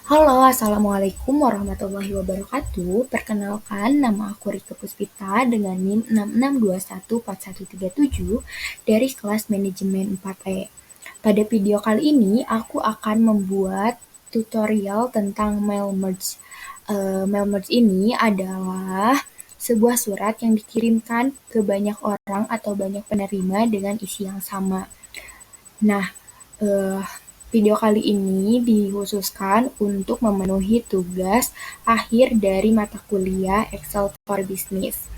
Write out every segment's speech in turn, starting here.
Halo, Assalamualaikum warahmatullahi wabarakatuh. Perkenalkan, nama aku Rike Puspita dengan NIM 66214137 dari kelas manajemen 4E. Pada video kali ini, aku akan membuat tutorial tentang mail merge. Mail merge ini adalah sebuah surat yang dikirimkan ke banyak orang atau banyak penerima dengan isi yang sama. Nah, eh, video kali ini dikhususkan untuk memenuhi tugas akhir dari mata kuliah Excel for Business.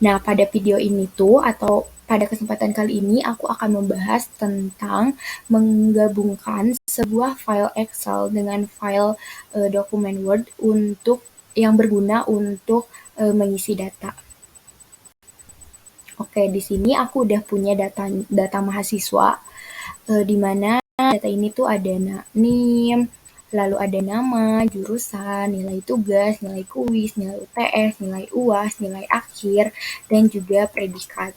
Nah, pada video ini tuh atau pada kesempatan kali ini aku akan membahas tentang menggabungkan sebuah file Excel dengan file dokumen Word untuk yang berguna untuk mengisi data. Oke, di sini aku udah punya data mahasiswa di mana data ini tuh ada NIM, lalu ada nama, jurusan, nilai tugas, nilai kuis, nilai UTS, nilai UAS, nilai akhir, dan juga predikat.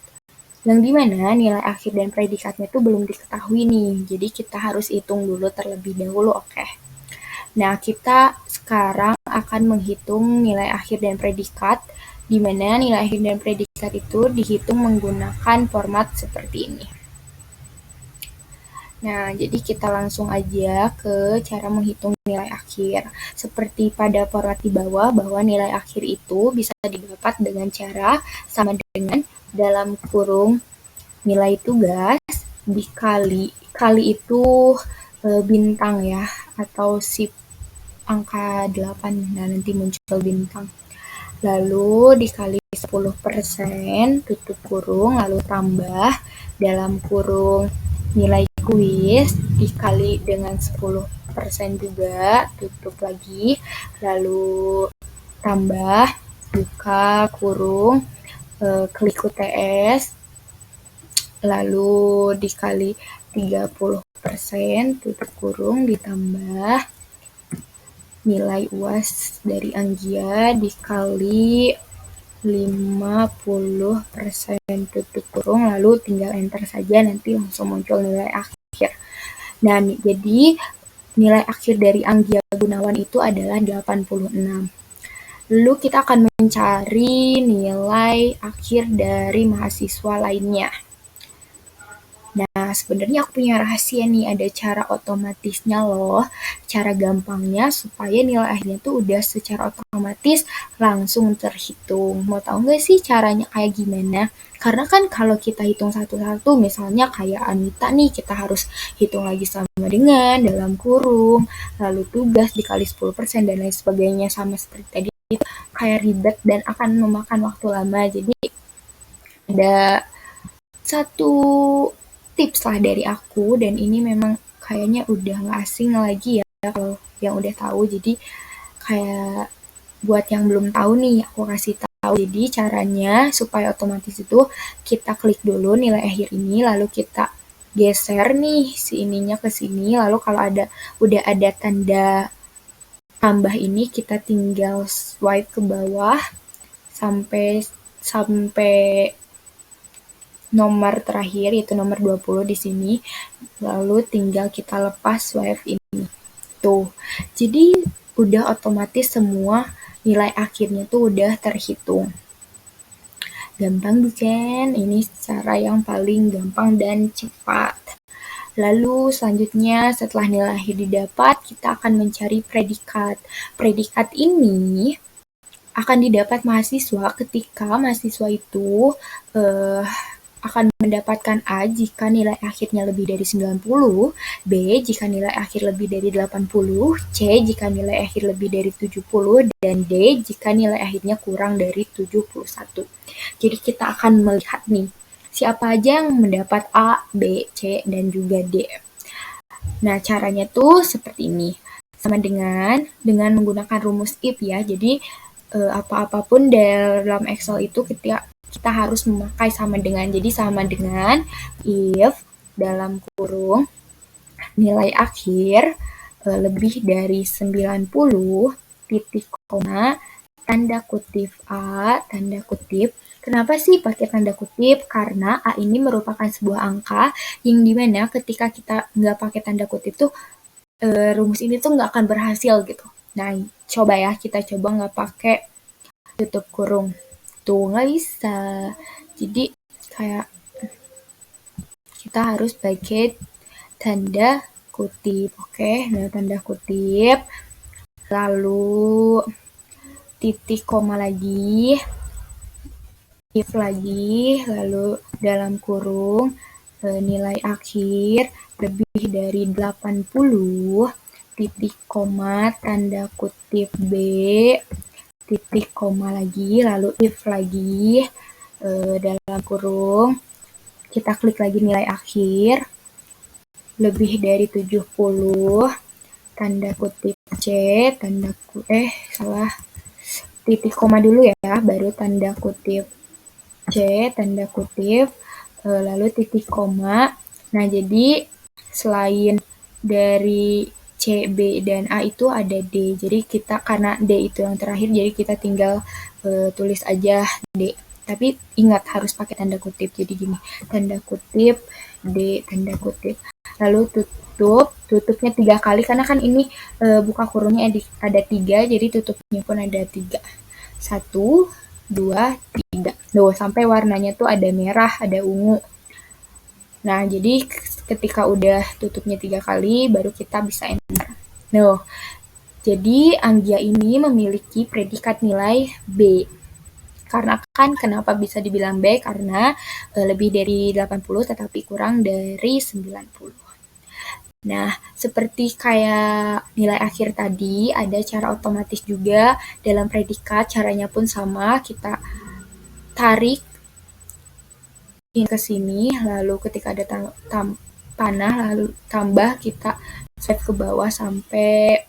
Yang dimana nilai akhir dan predikatnya tuh belum diketahui nih, jadi kita harus hitung dulu terlebih dahulu, oke. Nah, kita sekarang akan menghitung nilai akhir dan predikat, di mana nilai akhir dan predikat itu dihitung menggunakan format seperti ini. Nah, jadi kita langsung aja ke cara menghitung nilai akhir. Seperti pada format di bawah, bahwa nilai akhir itu bisa didapat dengan cara sama dengan dalam kurung nilai tugas dikali, kali itu bintang ya, atau sip angka 8, nah nanti muncul bintang. Lalu dikali 10%, tutup kurung, lalu tambah dalam kurung nilai kuis dikali dengan 10% juga, tutup lagi, lalu tambah, buka kurung, klik UTS, lalu dikali 30%, tutup kurung, ditambah nilai UAS dari Anggia dikali 50%, tutup kurung, lalu tinggal enter saja, nanti langsung muncul nilai akhir. Nah, jadi nilai akhir dari Anggia Gunawan itu adalah 86. Lalu kita akan mencari nilai akhir dari mahasiswa lainnya. Nah, sebenarnya aku punya rahasia nih, ada cara otomatisnya loh, cara gampangnya supaya nilai akhirnya tuh udah secara otomatis langsung terhitung. Mau tahu nggak sih caranya kayak gimana? Karena kan kalau kita hitung satu-satu, misalnya kayak Anita nih, kita harus hitung lagi sama dengan dalam kurung, lalu tugas dikali 10% dan lain sebagainya, sama seperti tadi, kayak ribet dan akan memakan waktu lama. Jadi ada satu tips lah dari aku, dan ini memang kayaknya udah nggak asing lagi ya kalau yang udah tahu. Jadi kayak buat yang belum tahu nih, aku kasih tahu. Jadi caranya supaya otomatis itu kita klik dulu nilai akhir ini, lalu kita geser nih si ininya ke sini, lalu kalau udah ada tanda tambah ini, kita tinggal swipe ke bawah sampai sampai nomor terakhir, yaitu nomor 20 di sini, lalu tinggal kita lepas swipe ini. Tuh, jadi udah otomatis semua nilai akhirnya tuh udah terhitung. Gampang bukan? Ini cara yang paling gampang dan cepat. Lalu selanjutnya setelah nilai akhir didapat, kita akan mencari predikat. Predikat ini akan didapat mahasiswa ketika mahasiswa itu eh, akan mendapatkan A jika nilai akhirnya lebih dari 90, B jika nilai akhir lebih dari 80, C jika nilai akhir lebih dari 70, dan D jika nilai akhirnya kurang dari 71. Jadi kita akan melihat nih, siapa aja yang mendapat A, B, C, dan juga D. Nah, caranya tuh seperti ini. Sama dengan menggunakan rumus if ya. Jadi apa-apapun dalam Excel itu kita harus memakai sama dengan. Jadi sama dengan if dalam kurung nilai akhir lebih dari 90 titik koma tanda kutip A, tanda kutip. Kenapa sih pakai tanda kutip? Karena A ini merupakan sebuah angka yang dimana ketika kita nggak pakai tanda kutip tuh rumus ini tuh nggak akan berhasil gitu. Nah, coba ya, kita coba nggak pakai tutup kurung. Tuh, nggak bisa. Jadi, kayak kita harus pakai tanda kutip. Oke, nah tanda kutip. Lalu titik koma lagi, if lagi, lalu dalam kurung nilai akhir lebih dari 80, titik koma, tanda kutip B, titik koma lagi, lalu if lagi, dalam kurung, kita klik lagi nilai akhir, lebih dari 70, tanda kutip C, tanda kutip, salah, titik koma dulu ya, baru tanda kutip C, tanda kutip, lalu titik koma. Nah, jadi selain dari C, B, dan A itu ada D. Jadi kita, karena D itu yang terakhir, jadi kita tinggal tulis aja D. Tapi ingat harus pakai tanda kutip. Jadi gini, tanda kutip D, tanda kutip. Lalu tutupnya 3 kali, karena kan ini buka kurungnya ada 3, jadi tutupnya pun ada 3. 1, 2, 3. Tuh, sampai warnanya tuh ada merah, ada ungu. Nah, jadi ketika udah tutupnya 3 kali, baru kita bisa enter. Nah, jadi Anggia ini memiliki predikat nilai B. Karena kan kenapa bisa dibilang B? Karena lebih dari 80 tetapi kurang dari 90. Nah, seperti kayak nilai akhir tadi, ada cara otomatis juga dalam predikat. Caranya pun sama, kita tarik ke sini, lalu ketika ada panah, lalu tambah, kita swipe ke bawah sampai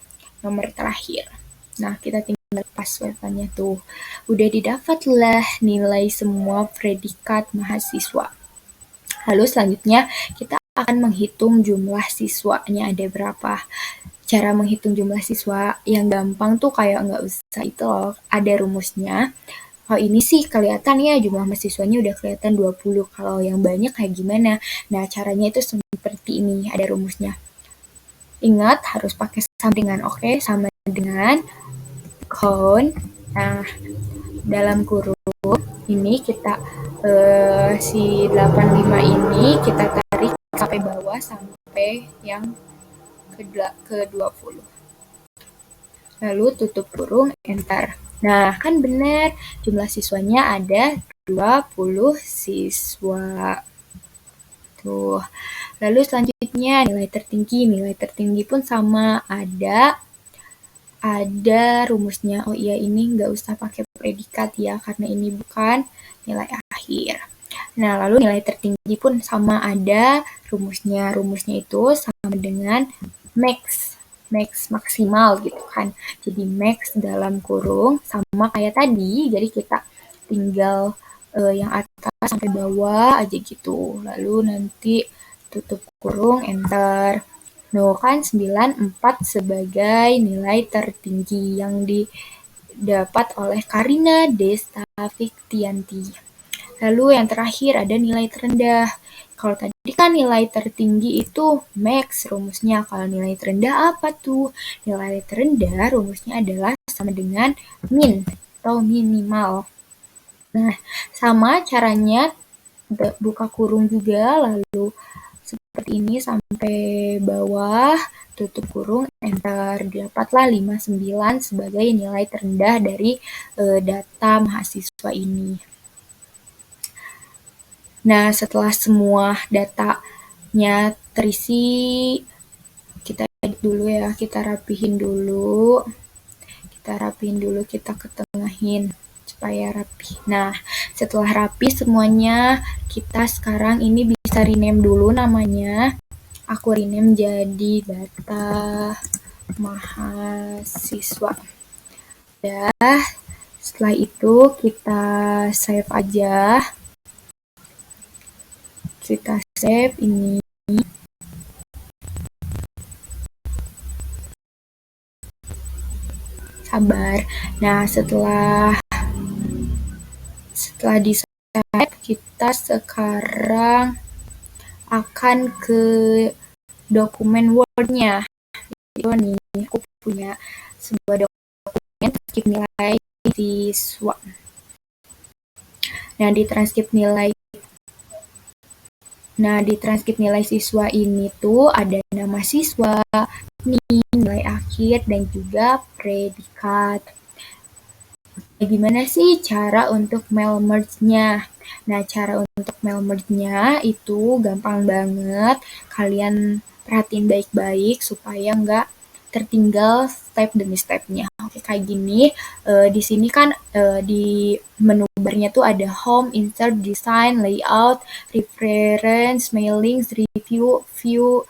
nomor terakhir. Nah, kita tinggal lepas swipe-nya tuh. Udah didapatlah nilai semua predikat mahasiswa. Lalu selanjutnya kita akan menghitung jumlah siswanya ada berapa. Cara menghitung jumlah siswa yang gampang tuh kayak nggak usah itu loh, ada rumusnya. Kalau ini sih kelihatan ya jumlah mahasiswanya udah kelihatan 20. Kalau yang banyak kayak gimana? Nah, caranya itu seperti ini, ada rumusnya. Ingat harus pakai sampingan, oke? Sama dengan count. Nah, dalam kurung ini kita si 85 ini kita tarik sampai bawah sampai yang ke 20. Lalu tutup kurung, enter. Nah, kan benar jumlah siswanya ada 20 siswa. Tuh. Lalu selanjutnya nilai tertinggi. Nilai tertinggi pun sama, ada rumusnya. Oh iya, ini nggak usah pakai predikat ya, karena ini bukan nilai akhir. Nah, lalu nilai tertinggi pun sama, ada rumusnya. Rumusnya itu sama dengan max maksimal gitu kan. Jadi max dalam kurung sama kayak tadi. Jadi kita tinggal yang atas sampai bawah aja gitu. Lalu nanti tutup kurung, enter. No, kan 94 sebagai nilai tertinggi yang didapat oleh Karina Desta Fiktianti. Lalu yang terakhir ada nilai terendah. Kalau tadi kan nilai tertinggi itu max rumusnya. Kalau nilai terendah apa tuh? Nilai terendah rumusnya adalah sama dengan min atau minimal. Nah, sama caranya buka kurung juga, lalu seperti ini sampai bawah, tutup kurung, enter. Dapatlah 59 sebagai nilai terendah dari data mahasiswa ini. Nah, setelah semua datanya terisi, kita edit dulu ya, kita rapihin dulu, kita ketengahin supaya rapi. Nah, setelah rapi semuanya, kita sekarang ini bisa rename dulu namanya. Aku rename jadi data mahasiswa. Udah, setelah itu kita save aja. Kita save ini. Sabar. Nah, setelah di save, kita sekarang akan ke dokumen Word-nya. itu nih, aku punya sebuah dokumen transkrip nilai siswa. Nah, di transkrip nilai siswa ini tuh ada nama siswa, nilai akhir, dan juga predikat. Nah, gimana sih cara untuk mail merge-nya? Nah, cara untuk mail merge-nya itu gampang banget. Kalian perhatiin baik-baik supaya nggak tertinggal step demi stepnya. Oke, kayak gini. Di sini kan di menu barnya tuh ada home, insert, design, layout, reference, mailings, review, view,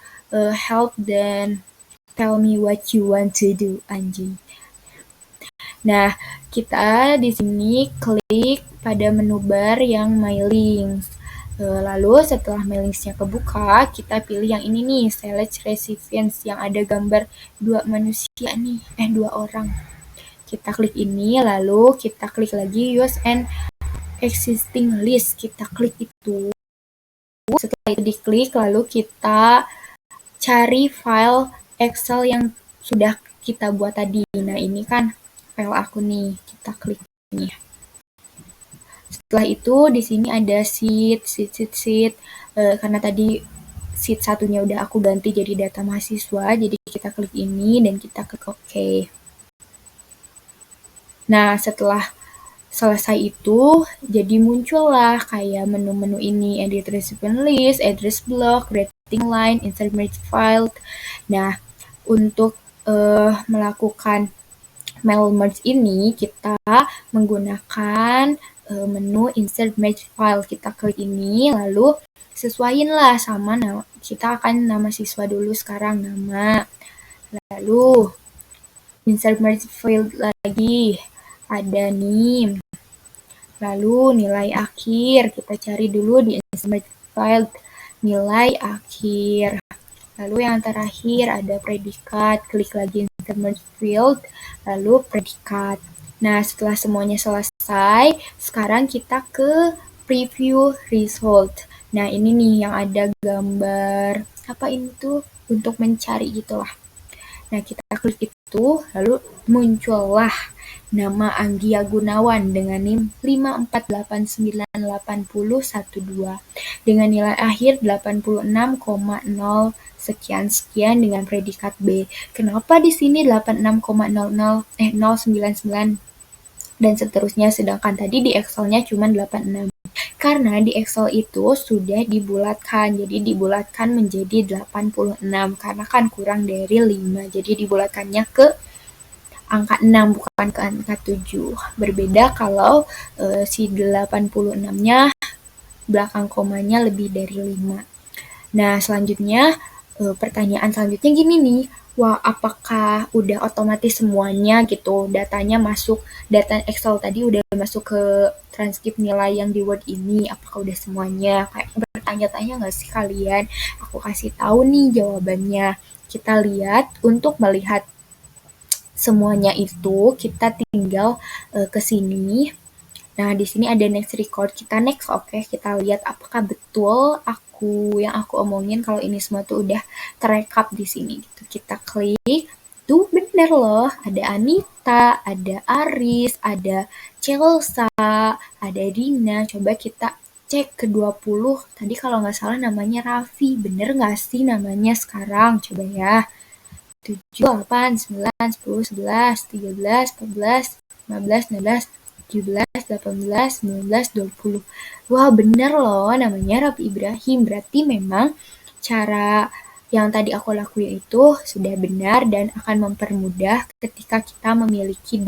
help, dan tell me what you want to do, anjing. Nah, kita di sini klik pada menu bar yang mailings. Lalu setelah mailingsnya kebuka, kita pilih yang ini nih, select recipients yang ada gambar dua manusia nih, dua orang. Kita klik ini, lalu kita klik lagi use an existing list. Kita klik itu. Setelah itu diklik, lalu kita cari file Excel yang sudah kita buat tadi. Nah, ini kan file aku nih, kita klik ini. Setelah itu di sini ada sheet. Karena tadi sheet satunya udah aku ganti jadi data mahasiswa, jadi kita klik ini dan kita klik OK. Nah, setelah selesai itu, jadi muncullah kayak menu-menu ini, edit recipient list, address block, rating line, insert merge file. Nah, untuk melakukan mail merge ini, kita menggunakan menu insert merge file. Kita klik ini, lalu sesuaiin lah sama nama. Kita akan nama siswa dulu sekarang, nama. Lalu insert merge field lagi, ada name. Lalu nilai akhir, kita cari dulu di insert merge field nilai akhir. Lalu yang terakhir ada predikat, klik lagi insert merge field, lalu predikat. Nah, setelah semuanya selesai, sekarang kita ke preview result. Nah, ini nih yang ada gambar, apa ini tuh, untuk mencari gitulah. Nah, kita klik itu, lalu muncullah nama Anggia Gunawan dengan NIM 548981012 dengan nilai akhir 86,0 sekian dengan predikat B. Kenapa di sini 099 dan seterusnya, sedangkan tadi di Excel-nya cuma 86? Karena di Excel itu sudah dibulatkan, jadi dibulatkan menjadi 86, karena kan kurang dari 5, jadi dibulatkannya ke angka 6, bukan ke angka 7. Berbeda kalau si 86-nya belakang komanya lebih dari 5. Nah, selanjutnya, pertanyaan selanjutnya gini nih, wah, apakah udah otomatis semuanya gitu, datanya masuk, data Excel tadi udah masuk ke transkrip nilai yang di Word ini, apakah udah semuanya? Kayak bertanya-tanya nggak sih kalian? Aku kasih tahu nih jawabannya. Kita lihat, untuk melihat semuanya itu, kita tinggal ke sini. Nah, di sini ada next record, kita next, oke. Kita lihat apakah betul yang aku omongin kalau ini semua tuh udah terekap di sini gitu. Kita klik, tuh bener loh, ada Anita, ada Aris, ada Chelsea, ada Dina. Coba kita cek ke 20, tadi kalau nggak salah namanya Raffi, bener nggak sih namanya sekarang? Coba ya. 7, 8, 9, 10, 11, 13, 14, 15, 16, 17, 18, 19, 20. Wah, bener loh, namanya Raffi Ibrahim. Berarti memang cara yang tadi aku lakuin itu sudah benar dan akan mempermudah ketika kita memiliki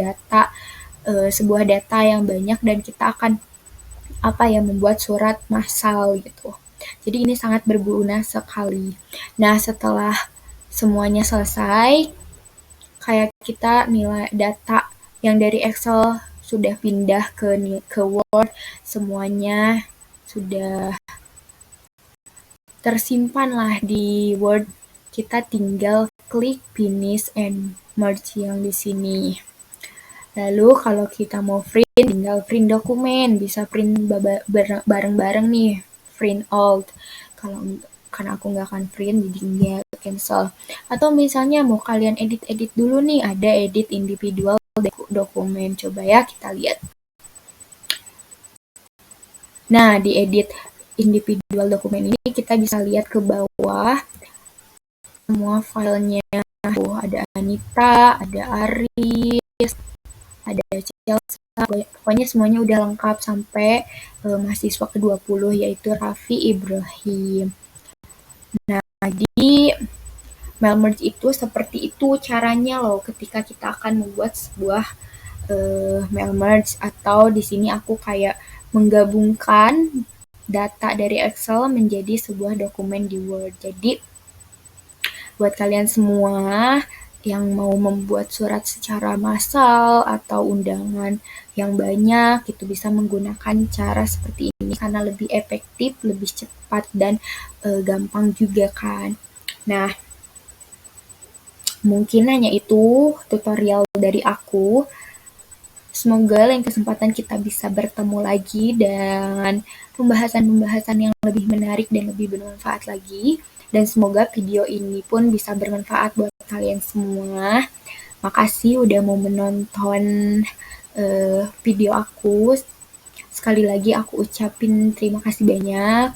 sebuah data yang banyak dan kita akan membuat surat massal gitu. Jadi ini sangat berguna sekali. Nah, setelah semuanya selesai, kayak kita nilai data yang dari Excel sudah pindah ke Word, semuanya sudah tersimpan lah di Word. Kita tinggal klik finish and merge yang di sini. Lalu kalau kita mau print, tinggal print dokumen, bisa print bareng-bareng nih, print all. karena aku nggak akan print jadi nggak cancel. Atau misalnya mau kalian edit-edit dulu nih, ada edit individual dokumen. Coba ya kita lihat. Nah, di edit individual dokumen ini kita bisa lihat ke bawah semua filenya. Ada Anita, ada Aris, ada Chelsea, pokoknya semuanya udah lengkap sampai mahasiswa ke-20 yaitu Raffi Ibrahim. Nah, di mail merge itu seperti itu caranya loh ketika kita akan membuat sebuah mail merge, atau di sini aku kayak menggabungkan data dari Excel menjadi sebuah dokumen di Word. Jadi buat kalian semua yang mau membuat surat secara massal atau undangan yang banyak, itu bisa menggunakan cara seperti ini karena lebih efektif, lebih cepat, dan gampang juga kan. Nah, mungkin hanya itu tutorial dari aku. Semoga lain kesempatan kita bisa bertemu lagi dengan pembahasan-pembahasan yang lebih menarik dan lebih bermanfaat lagi. Dan semoga video ini pun bisa bermanfaat buat kalian semua. Makasih udah mau menonton video aku. Sekali lagi aku ucapin terima kasih banyak.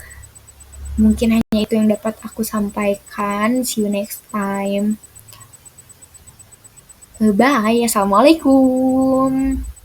Mungkin hanya itu yang dapat aku sampaikan. See you next time. Bye. Assalamualaikum.